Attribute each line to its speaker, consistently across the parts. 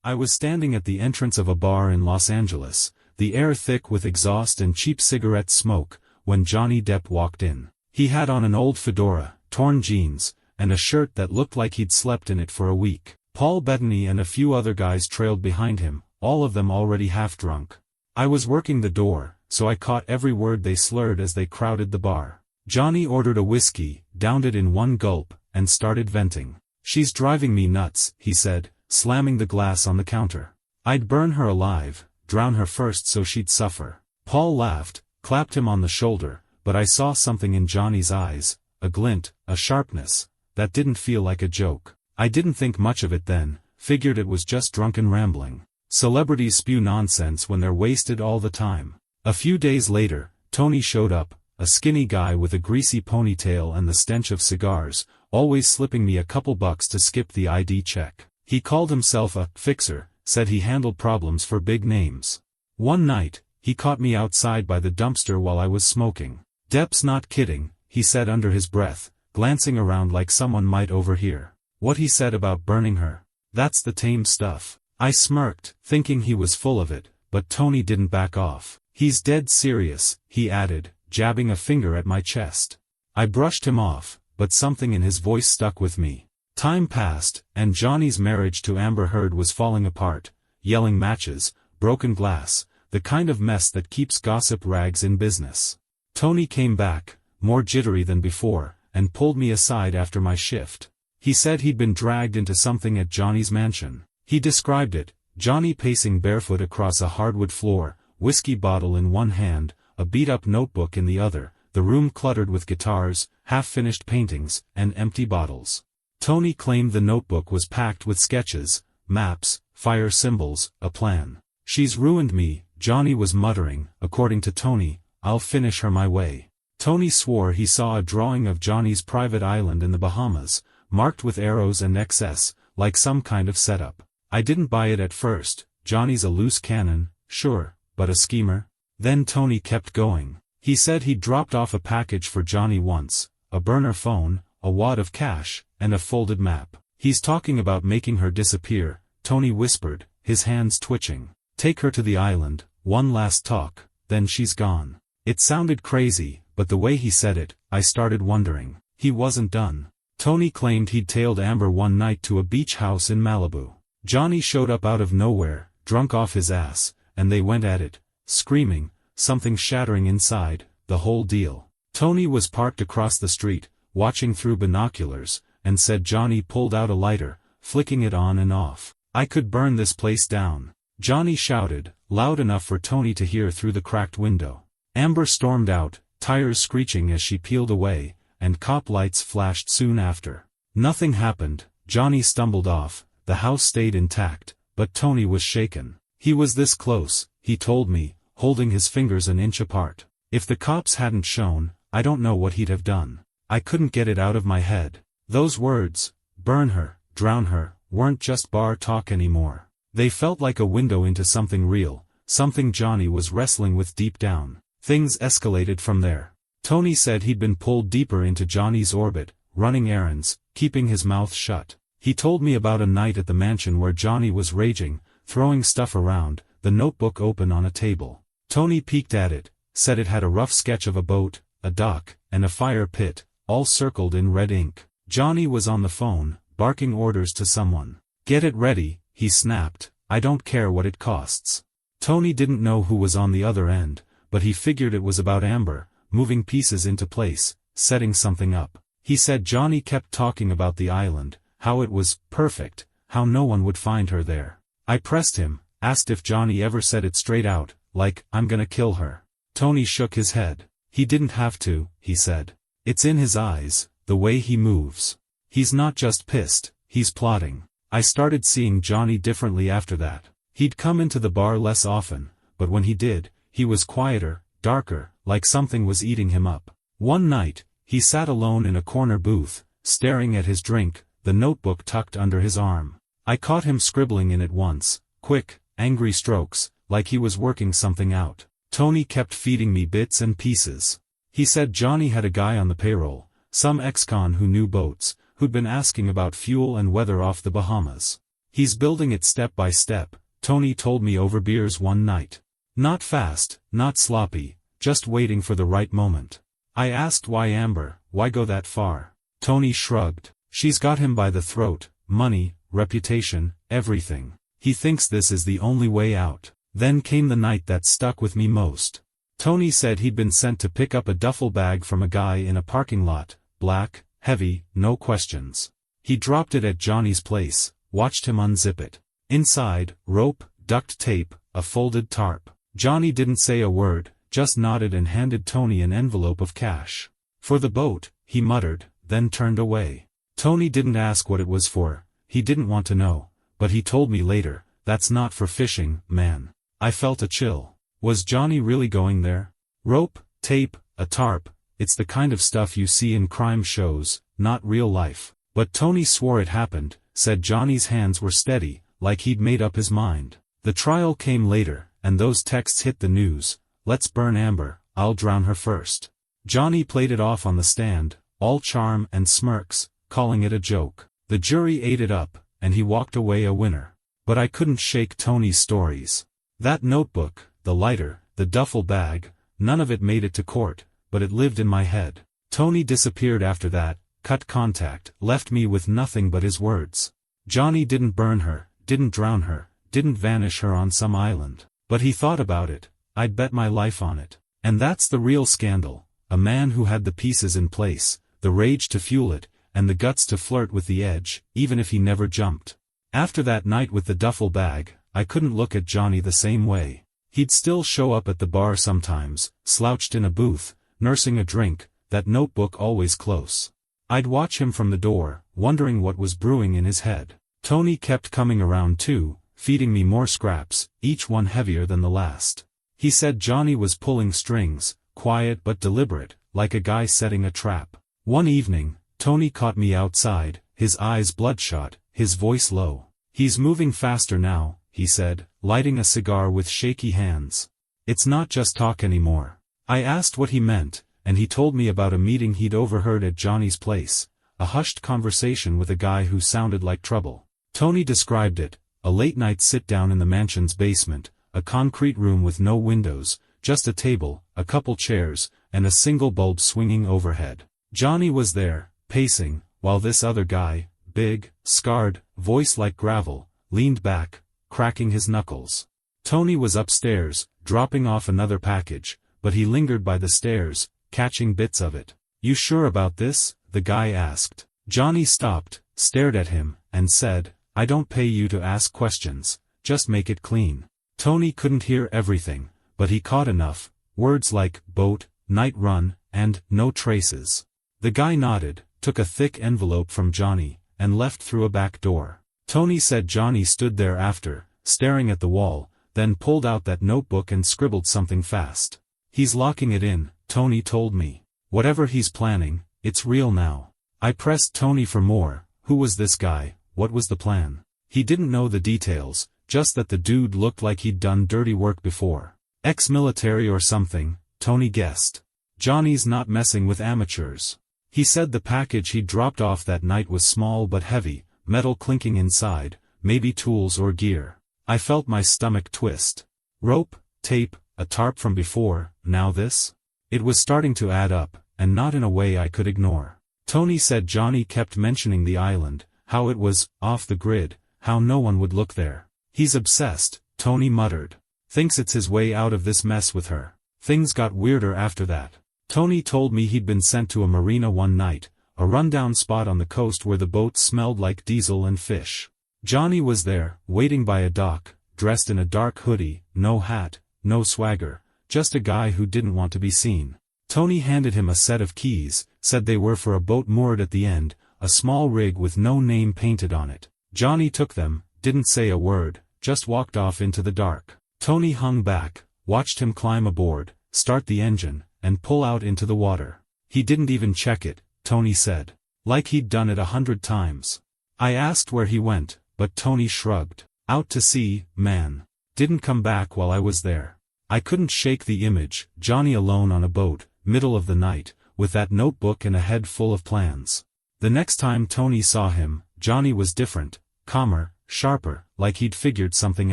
Speaker 1: I was standing at the entrance of a bar in Los Angeles, the air thick with exhaust and cheap cigarette smoke, when Johnny Depp walked in. He had on an old fedora, torn jeans, and a shirt that looked like he'd slept in it for a week. Paul Bettany and a few other guys trailed behind him, all of them already half drunk. I was working the door, so I caught every word they slurred as they crowded the bar. Johnny ordered a whiskey, downed it in one gulp, and started venting. "She's driving me nuts," he said, slamming the glass on the counter. "I'd burn her alive, drown her first so she'd suffer." Paul laughed, clapped him on the shoulder, but I saw something in Johnny's eyes, a glint, a sharpness, that didn't feel like a joke. I didn't think much of it then, figured it was just drunken rambling. Celebrities spew nonsense when they're wasted all the time. A few days later, Tony showed up, a skinny guy with a greasy ponytail and the stench of cigars, always slipping me a couple bucks to skip the ID check. He called himself a fixer, said he handled problems for big names. One night, he caught me outside by the dumpster while I was smoking. "Depp's not kidding," he said under his breath, glancing around like someone might overhear. "What he said about burning her. That's the tame stuff." I smirked, thinking he was full of it, but Tony didn't back off. "He's dead serious," he added, jabbing a finger at my chest. I brushed him off, but something in his voice stuck with me. Time passed, and Johnny's marriage to Amber Heard was falling apart, yelling matches, broken glass, the kind of mess that keeps gossip rags in business. Tony came back, more jittery than before, and pulled me aside after my shift. He said he'd been dragged into something at Johnny's mansion. He described it, Johnny pacing barefoot across a hardwood floor, whiskey bottle in one hand, a beat-up notebook in the other, the room cluttered with guitars, half-finished paintings, and empty bottles. Tony claimed the notebook was packed with sketches, maps, fire symbols, a plan. "She's ruined me," Johnny was muttering. "According to Tony, I'll finish her my way." Tony swore he saw a drawing of Johnny's private island in the Bahamas, marked with arrows and XS, like some kind of setup. I didn't buy it at first. Johnny's a loose cannon, sure, but a schemer? Then Tony kept going. He said he'd dropped off a package for Johnny once, a burner phone, a wad of cash, and a folded map. "He's talking about making her disappear," Tony whispered, his hands twitching. "Take her to the island, one last talk, then she's gone." It sounded crazy, but the way he said it, I started wondering. He wasn't done. Tony claimed he'd tailed Amber one night to a beach house in Malibu. Johnny showed up out of nowhere, drunk off his ass, and they went at it, screaming, something shattering inside, the whole deal. Tony was parked across the street, watching through binoculars, and said Johnny pulled out a lighter, flicking it on and off. "I could burn this place down," Johnny shouted, loud enough for Tony to hear through the cracked window. Amber stormed out, tires screeching as she peeled away, and cop lights flashed soon after. Nothing happened. Johnny stumbled off, the house stayed intact, but Tony was shaken. He was this close, he told me, holding his fingers an inch apart. If the cops hadn't shown, I don't know what he'd have done. I couldn't get it out of my head. Those words, burn her, drown her, weren't just bar talk anymore. They felt like a window into something real, something Johnny was wrestling with deep down. Things escalated from there. Tony said he'd been pulled deeper into Johnny's orbit, running errands, keeping his mouth shut. He told me about a night at the mansion where Johnny was raging, throwing stuff around, the notebook open on a table. Tony peeked at it, said it had a rough sketch of a boat, a dock, and a fire pit, all circled in red ink. Johnny was on the phone, barking orders to someone. "Get it ready," he snapped, "I don't care what it costs." Tony didn't know who was on the other end, but he figured it was about Amber, moving pieces into place, setting something up. He said Johnny kept talking about the island, how it was perfect, how no one would find her there. I pressed him, asked if Johnny ever said it straight out, like, "I'm gonna kill her." Tony shook his head. "He didn't have to," he said. "It's in his eyes, the way he moves. He's not just pissed, he's plotting." I started seeing Johnny differently after that. He'd come into the bar less often, but when he did, he was quieter, darker, like something was eating him up. One night, he sat alone in a corner booth, staring at his drink, the notebook tucked under his arm. I caught him scribbling in it once, quick, angry strokes, like he was working something out. Tony kept feeding me bits and pieces. He said Johnny had a guy on the payroll, some ex-con who knew boats, who'd been asking about fuel and weather off the Bahamas. He's building it step by step, Tony told me over beers one night. Not fast, not sloppy, just waiting for the right moment. I asked why Amber, why go that far? Tony shrugged. She's got him by the throat, money, reputation, everything. He thinks this is the only way out. Then came the night that stuck with me most. Tony said he'd been sent to pick up a duffel bag from a guy in a parking lot, black, heavy, no questions. He dropped it at Johnny's place, watched him unzip it. Inside, rope, duct tape, a folded tarp. Johnny didn't say a word, just nodded and handed Tony an envelope of cash. For the boat, he muttered, then turned away. Tony didn't ask what it was for, he didn't want to know, but he told me later, that's not for fishing, man. I felt a chill. Was Johnny really going there? Rope, tape, a tarp, it's the kind of stuff you see in crime shows, not real life. But Tony swore it happened, said Johnny's hands were steady, like he'd made up his mind. The trial came later, and those texts hit the news. Let's burn Amber, I'll drown her first. Johnny played it off on the stand, all charm and smirks, calling it a joke. The jury ate it up, and he walked away a winner. But I couldn't shake Tony's stories. That notebook, the lighter, the duffel bag, none of it made it to court, but it lived in my head. Tony disappeared after that, cut contact, left me with nothing but his words. Johnny didn't burn her, didn't drown her, didn't vanish her on some island. But he thought about it, I'd bet my life on it. And that's the real scandal, a man who had the pieces in place, the rage to fuel it, and the guts to flirt with the edge, even if he never jumped. After that night with the duffel bag, I couldn't look at Johnny the same way. He'd still show up at the bar sometimes, slouched in a booth, nursing a drink, that notebook always close. I'd watch him from the door, wondering what was brewing in his head. Tony kept coming around too, feeding me more scraps, each one heavier than the last. He said Johnny was pulling strings, quiet but deliberate, like a guy setting a trap. One evening, Tony caught me outside, his eyes bloodshot, his voice low. He's moving faster now, he said, lighting a cigar with shaky hands. It's not just talk anymore. I asked what he meant, and he told me about a meeting he'd overheard at Johnny's place, a hushed conversation with a guy who sounded like trouble. Tony described it, a late-night sit-down in the mansion's basement, a concrete room with no windows, just a table, a couple chairs, and a single bulb swinging overhead. Johnny was there, pacing, while this other guy, big, scarred, voice like gravel, leaned back, cracking his knuckles. Tony was upstairs, dropping off another package, but he lingered by the stairs, catching bits of it. "You sure about this?" the guy asked. Johnny stopped, stared at him, and said, "I don't pay you to ask questions, just make it clean." Tony couldn't hear everything, but he caught enough, words like boat, night run, and no traces. The guy nodded, took a thick envelope from Johnny, and left through a back door. Tony said Johnny stood there after, staring at the wall, then pulled out that notebook and scribbled something fast. "He's locking it in," Tony told me. "Whatever he's planning, it's real now." I pressed Tony for more. Who was this guy? What was the plan? He didn't know the details, just that the dude looked like he'd done dirty work before. Ex-military or something, Tony guessed. Johnny's not messing with amateurs. He said the package he'd dropped off that night was small but heavy, metal clinking inside, maybe tools or gear. I felt my stomach twist. Rope, tape, a tarp from before, now this? It was starting to add up, and not in a way I could ignore. Tony said Johnny kept mentioning the island, how it was off the grid, how no one would look there. "He's obsessed," Tony muttered. "Thinks it's his way out of this mess with her." Things got weirder after that. Tony told me he'd been sent to a marina one night, a rundown spot on the coast where the boats smelled like diesel and fish. Johnny was there, waiting by a dock, dressed in a dark hoodie, no hat, no swagger, just a guy who didn't want to be seen. Tony handed him a set of keys, said they were for a boat moored at the end, a small rig with no name painted on it. Johnny took them, didn't say a word, just walked off into the dark. Tony hung back, watched him climb aboard, start the engine, and pull out into the water. He didn't even check it, Tony said. Like he'd done it 100 times. I asked where he went, but Tony shrugged. "Out to sea, man. Didn't come back while I was there." I couldn't shake the image, Johnny alone on a boat, middle of the night, with that notebook and a head full of plans. The next time Tony saw him, Johnny was different, calmer, sharper, like he'd figured something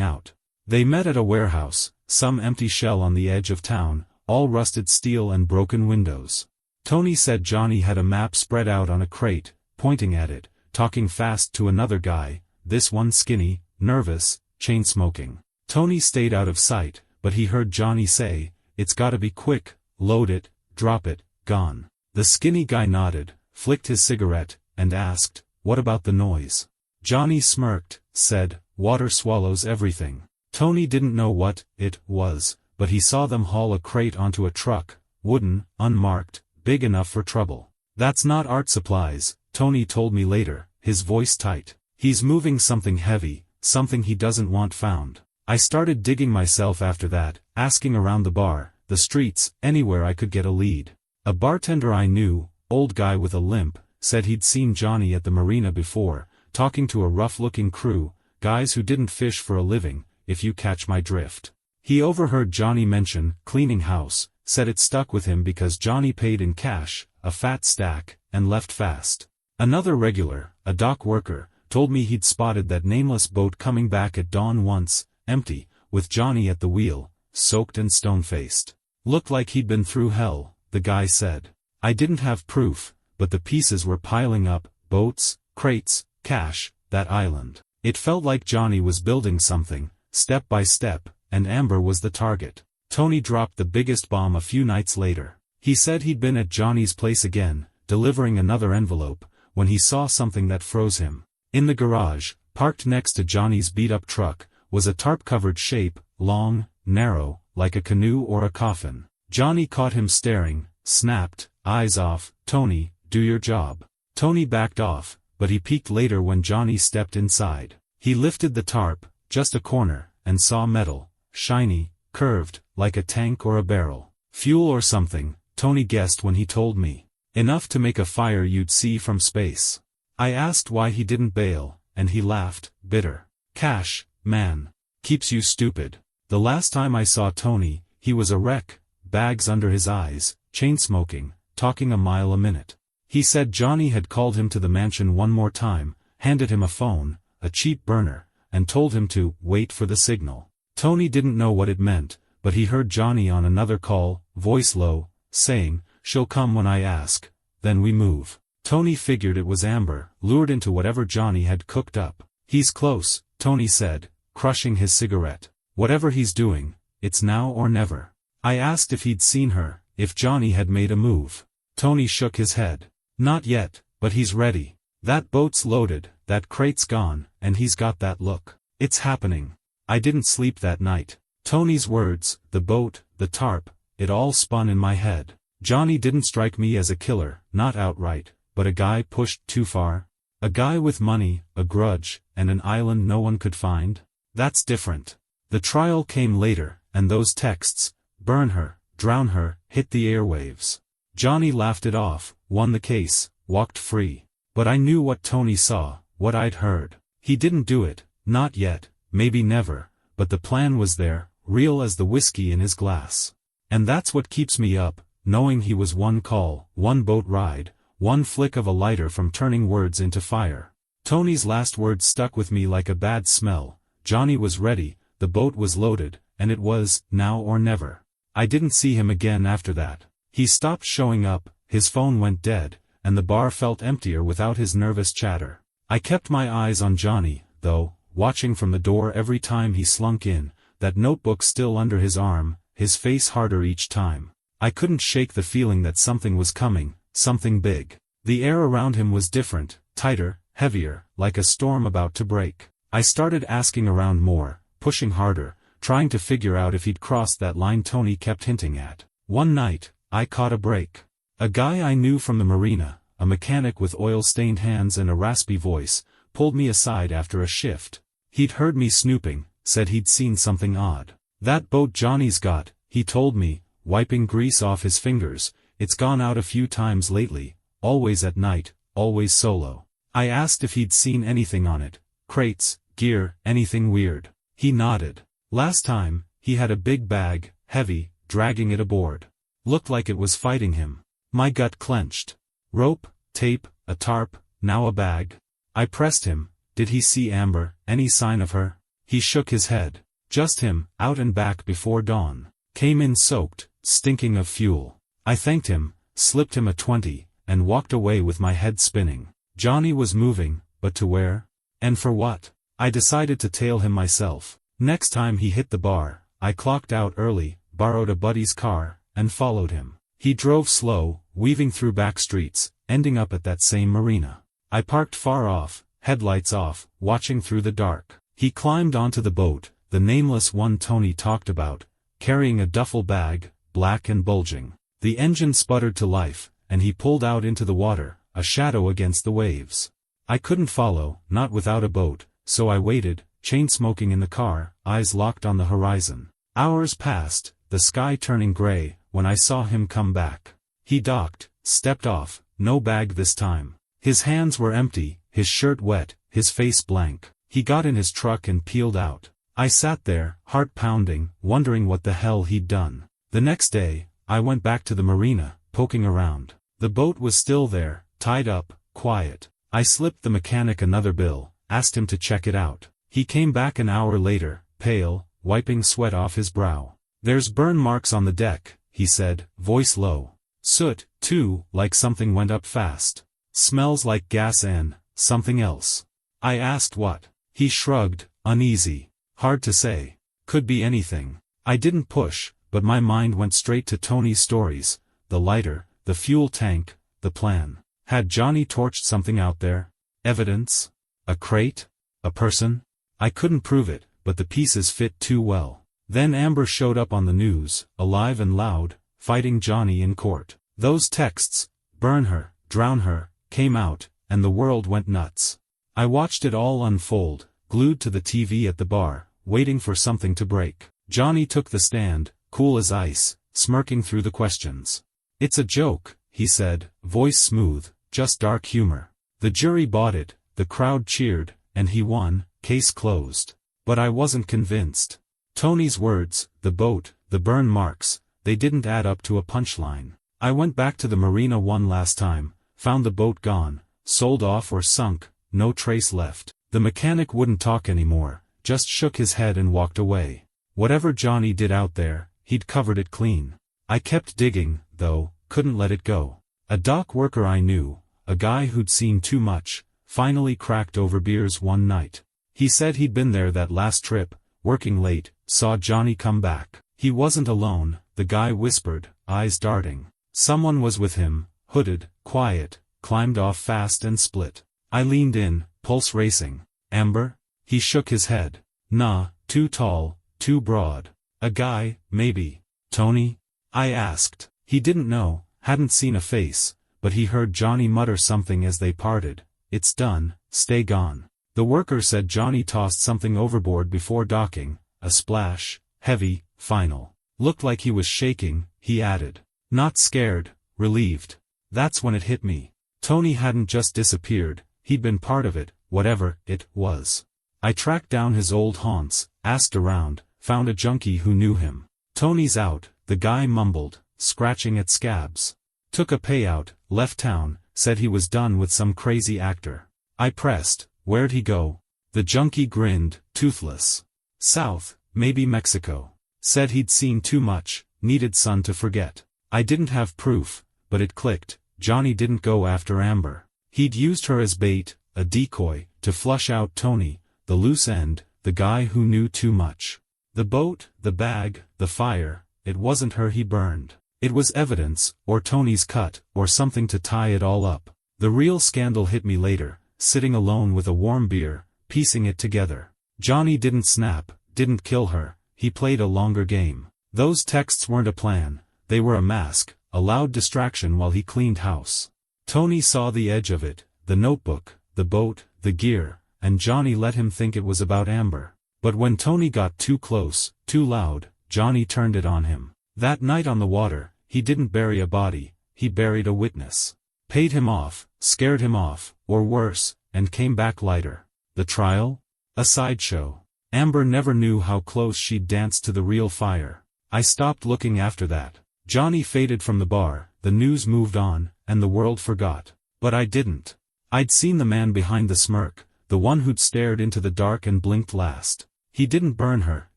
Speaker 1: out. They met at a warehouse, some empty shell on the edge of town, all rusted steel and broken windows. Tony said Johnny had a map spread out on a crate, pointing at it, talking fast to another guy, this one skinny, nervous, chain-smoking. Tony stayed out of sight, but he heard Johnny say, "It's gotta be quick, load it, drop it, gone." The skinny guy nodded, flicked his cigarette, and asked, "What about the noise?" Johnny smirked, said, "Water swallows everything." Tony didn't know what it was, but he saw them haul a crate onto a truck, wooden, unmarked, big enough for trouble. "That's not art supplies," Tony told me later, his voice tight. "He's moving something heavy, something he doesn't want found." I started digging myself after that, asking around the bar, the streets, anywhere I could get a lead. A bartender I knew, old guy with a limp, said he'd seen Johnny at the marina before, talking to a rough-looking crew, guys who didn't fish for a living, if you catch my drift. He overheard Johnny mention cleaning house, said it stuck with him because Johnny paid in cash, a fat stack, and left fast. Another regular, a dock worker, told me he'd spotted that nameless boat coming back at dawn once, empty, with Johnny at the wheel, soaked and stone-faced. "Looked like he'd been through hell," the guy said. I didn't have proof, but the pieces were piling up, boats, crates, cash, that island. It felt like Johnny was building something, step by step, and Amber was the target. Tony dropped the biggest bomb a few nights later. He said he'd been at Johnny's place again, delivering another envelope, when he saw something that froze him. In the garage, parked next to Johnny's beat-up truck, was a tarp-covered shape, long, narrow, like a canoe or a coffin. Johnny caught him staring, snapped, "Eyes off, Tony, do your job." Tony backed off, but he peeked later when Johnny stepped inside. He lifted the tarp, just a corner, and saw metal, shiny, curved, like a tank or a barrel. Fuel or something, Tony guessed when he told me. Enough to make a fire you'd see from space. I asked why he didn't bail, and he laughed, bitter. "Cash, man. Keeps you stupid." The last time I saw Tony, he was a wreck, bags under his eyes, chain-smoking, talking a mile a minute. He said Johnny had called him to the mansion one more time, handed him a phone, a cheap burner, and told him to wait for the signal. Tony didn't know what it meant, but he heard Johnny on another call, voice low, saying, "She'll come when I ask, then we move." Tony figured it was Amber, lured into whatever Johnny had cooked up. "He's close," Tony said, crushing his cigarette. "Whatever he's doing, it's now or never." I asked if he'd seen her, if Johnny had made a move. Tony shook his head. "Not yet, but he's ready. That boat's loaded, that crate's gone, and he's got that look. It's happening." I didn't sleep that night. Tony's words, the boat, the tarp, it all spun in my head. Johnny didn't strike me as a killer, not outright, but a guy pushed too far. A guy with money, a grudge, and an island no one could find. That's different. The trial came later, and those texts, "Burn her, drown her," hit the airwaves. Johnny laughed it off, won the case, walked free. But I knew what Tony saw, what I'd heard. He didn't do it, not yet, maybe never, but the plan was there, real as the whiskey in his glass. And that's what keeps me up, knowing he was one call, one boat ride, one flick of a lighter from turning words into fire. Tony's last words stuck with me like a bad smell. Johnny was ready, the boat was loaded, and it was, now or never. I didn't see him again after that. He stopped showing up, his phone went dead, and the bar felt emptier without his nervous chatter. I kept my eyes on Johnny, though, watching from the door every time he slunk in, that notebook still under his arm, his face harder each time. I couldn't shake the feeling that something was coming, something big. The air around him was different, tighter, heavier, like a storm about to break. I started asking around more, pushing harder, trying to figure out if he'd crossed that line Tony kept hinting at. One night, I caught a break. A guy I knew from the marina, a mechanic with oil-stained hands and a raspy voice, pulled me aside after a shift. He'd heard me snooping, said he'd seen something odd. "That boat Johnny's got," he told me, wiping grease off his fingers, "it's gone out a few times lately, always at night, always solo." I asked if he'd seen anything on it, crates, gear, anything weird. He nodded. Last time, he had a big bag, heavy, dragging it aboard. Looked like it was fighting him. My gut clenched. Rope, tape, a tarp, now a bag. I pressed him, Did he see Amber, any sign of her? He shook his head. Just him, out and back before dawn. Came in soaked, stinking of fuel. I thanked him, slipped him a 20, and walked away with my head spinning. Johnny was moving, but to where? And for what? I decided to tail him myself. Next time he hit the bar, I clocked out early, borrowed a buddy's car, and followed him. He drove slow, weaving through back streets, ending up at that same marina. I parked far off, headlights off, watching through the dark. He climbed onto the boat, the nameless one Tony talked about, carrying a duffel bag, black and bulging. The engine sputtered to life, and he pulled out into the water, a shadow against the waves. I couldn't follow, not without a boat, so I waited, chain-smoking in the car, eyes locked on the horizon. Hours passed, the sky turning gray, when I saw him come back. He docked, stepped off, no bag this time. His hands were empty, his shirt wet, his face blank. He got in his truck and peeled out. I sat there, heart pounding, wondering what the hell he'd done. The next day, I went back to the marina, poking around. The boat was still there, tied up, quiet. I slipped the mechanic another bill, asked him to check it out. He came back an hour later, pale, wiping sweat off his brow. "There's burn marks on the deck," he said, voice low. "Soot, too, like something went up fast. Smells like gas and something else." I asked what. He shrugged, uneasy. "Hard to say. Could be anything." I didn't push, but my mind went straight to Tony's stories, the lighter, the fuel tank, the plan. Had Johnny torched something out there? Evidence? A crate? A person? I couldn't prove it, but the pieces fit too well. Then Amber showed up on the news, alive and loud, fighting Johnny in court. Those texts, "burn her, drown her," came out, and the world went nuts. I watched it all unfold, glued to the TV at the bar, waiting for something to break. Johnny took the stand, cool as ice, smirking through the questions. "It's a joke," he said, voice smooth, just dark humor. The jury bought it, the crowd cheered, and he won, case closed. But I wasn't convinced. Tony's words, the boat, the burn marks, they didn't add up to a punchline. I went back to the marina one last time, found the boat gone, sold off or sunk, no trace left. The mechanic wouldn't talk anymore, just shook his head and walked away. Whatever Johnny did out there, he'd covered it clean. I kept digging, though, couldn't let it go. A dock worker I knew, a guy who'd seen too much, finally cracked over beers one night. He said he'd been there that last trip, working late, saw Johnny come back. He wasn't alone, the guy whispered, eyes darting. Someone was with him, hooded, quiet, climbed off fast and split. I leaned in, pulse racing. "Amber?" He shook his head. "Nah, too tall, too broad. A guy, maybe." "Tony?" I asked. He didn't know, hadn't seen a face, but he heard Johnny mutter something as they parted. "It's done, stay gone." The worker said Johnny tossed something overboard before docking, a splash, heavy, final. Looked like he was shaking, he added. Not scared, relieved. That's when it hit me. Tony hadn't just disappeared, he'd been part of it, whatever it was. I tracked down his old haunts, asked around, found a junkie who knew him. "Tony's out," the guy mumbled, scratching at scabs. "Took a payout, left town, said he was done with some crazy actor." I pressed, "Where'd he go?" The junkie grinned, toothless. "South, maybe Mexico. Said he'd seen too much, needed sun to forget." I didn't have proof, but it clicked. Johnny didn't go after Amber. He'd used her as bait, a decoy, to flush out Tony, the loose end, the guy who knew too much. The boat, the bag, the fire, it wasn't her he burned. It was evidence, or Tony's cut, or something to tie it all up. The real scandal hit me later, sitting alone with a warm beer, piecing it together. Johnny didn't snap, didn't kill her, he played a longer game. Those texts weren't a plan, they were a mask, a loud distraction while he cleaned house. Tony saw the edge of it, the notebook, the boat, the gear, and Johnny let him think it was about Amber. But when Tony got too close, too loud, Johnny turned it on him. That night on the water, he didn't bury a body, he buried a witness. Paid him off, scared him off, or worse, and came back lighter. The trial? A sideshow. Amber never knew how close she'd danced to the real fire. I stopped looking after that. Johnny faded from the bar, the news moved on, and the world forgot. But I didn't. I'd seen the man behind the smirk, the one who'd stared into the dark and blinked last. He didn't burn her,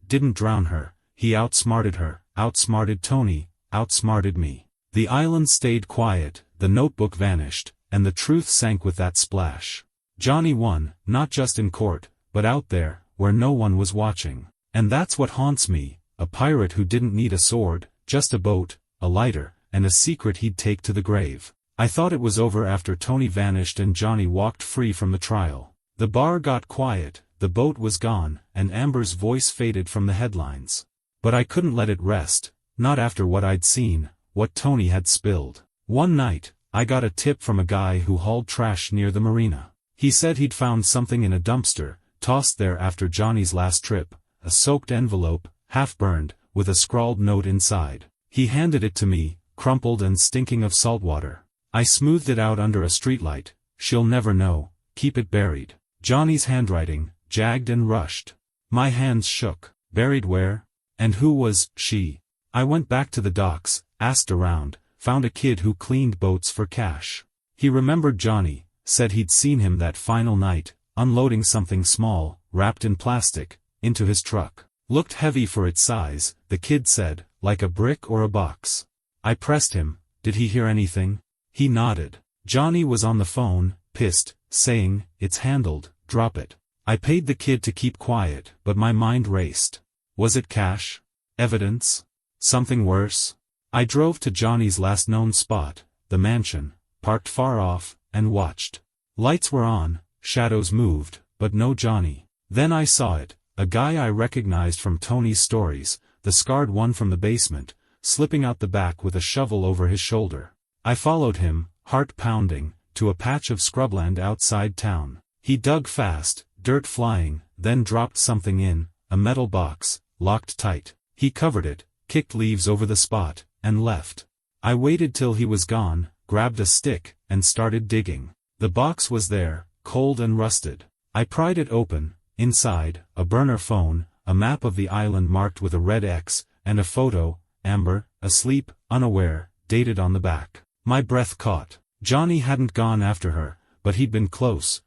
Speaker 1: didn't drown her, he outsmarted her, outsmarted Tony, outsmarted me. The island stayed quiet, the notebook vanished, and the truth sank with that splash. Johnny won, not just in court, but out there, where no one was watching. And that's what haunts me, a pirate who didn't need a sword, just a boat, a lighter, and a secret he'd take to the grave. I thought it was over after Tony vanished and Johnny walked free from the trial. The bar got quiet, the boat was gone, and Amber's voice faded from the headlines. But I couldn't let it rest, not after what I'd seen, what Tony had spilled. One night, I got a tip from a guy who hauled trash near the marina. He said he'd found something in a dumpster, tossed there after Johnny's last trip, a soaked envelope, half-burned, with a scrawled note inside. He handed it to me, crumpled and stinking of saltwater. I smoothed it out under a streetlight. She'll never know, keep it buried. Johnny's handwriting, jagged and rushed. My hands shook. Buried where? And who was she? I went back to the docks, asked around, found a kid who cleaned boats for cash. He remembered Johnny, said he'd seen him that final night, unloading something small, wrapped in plastic, into his truck. Looked heavy for its size, the kid said, like a brick or a box. I pressed him, did he hear anything? He nodded. Johnny was on the phone, pissed, saying, it's handled, drop it. I paid the kid to keep quiet, but my mind raced. Was it cash? Evidence? Something worse? I drove to Johnny's last known spot, the mansion, parked far off, and watched. Lights were on, shadows moved, but no Johnny. Then I saw it, a guy I recognized from Tony's stories, the scarred one from the basement, slipping out the back with a shovel over his shoulder. I followed him, heart pounding, to a patch of scrubland outside town. He dug fast, dirt flying, then dropped something in, a metal box, locked tight. He covered it, kicked leaves over the spot, and left. I waited till he was gone, grabbed a stick, and started digging. The box was there, cold and rusted. I pried it open. Inside, a burner phone, a map of the island marked with a red X, and a photo, Amber, asleep, unaware, dated on the back. My breath caught. Johnny hadn't gone after her, but he'd been close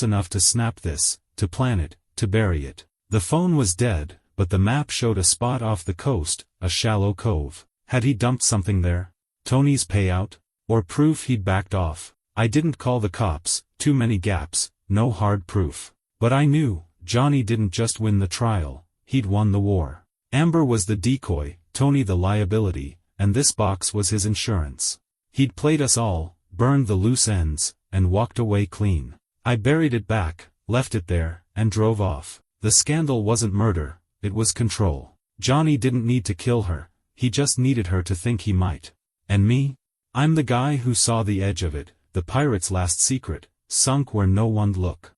Speaker 1: enough to snap this, to plan it, to bury it. The phone was dead, but the map showed a spot off the coast, a shallow cove. Had he dumped something there? Tony's payout? Or proof he'd backed off? I didn't call the cops, too many gaps, no hard proof. But I knew, Johnny didn't just win the trial, he'd won the war. Amber was the decoy, Tony the liability, and this box was his insurance. He'd played us all, burned the loose ends, and walked away clean. I buried it back, left it there, and drove off. The scandal wasn't murder, it was control. Johnny didn't need to kill her, he just needed her to think he might. And me? I'm the guy who saw the edge of it, the pirate's last secret, sunk where no one'd look.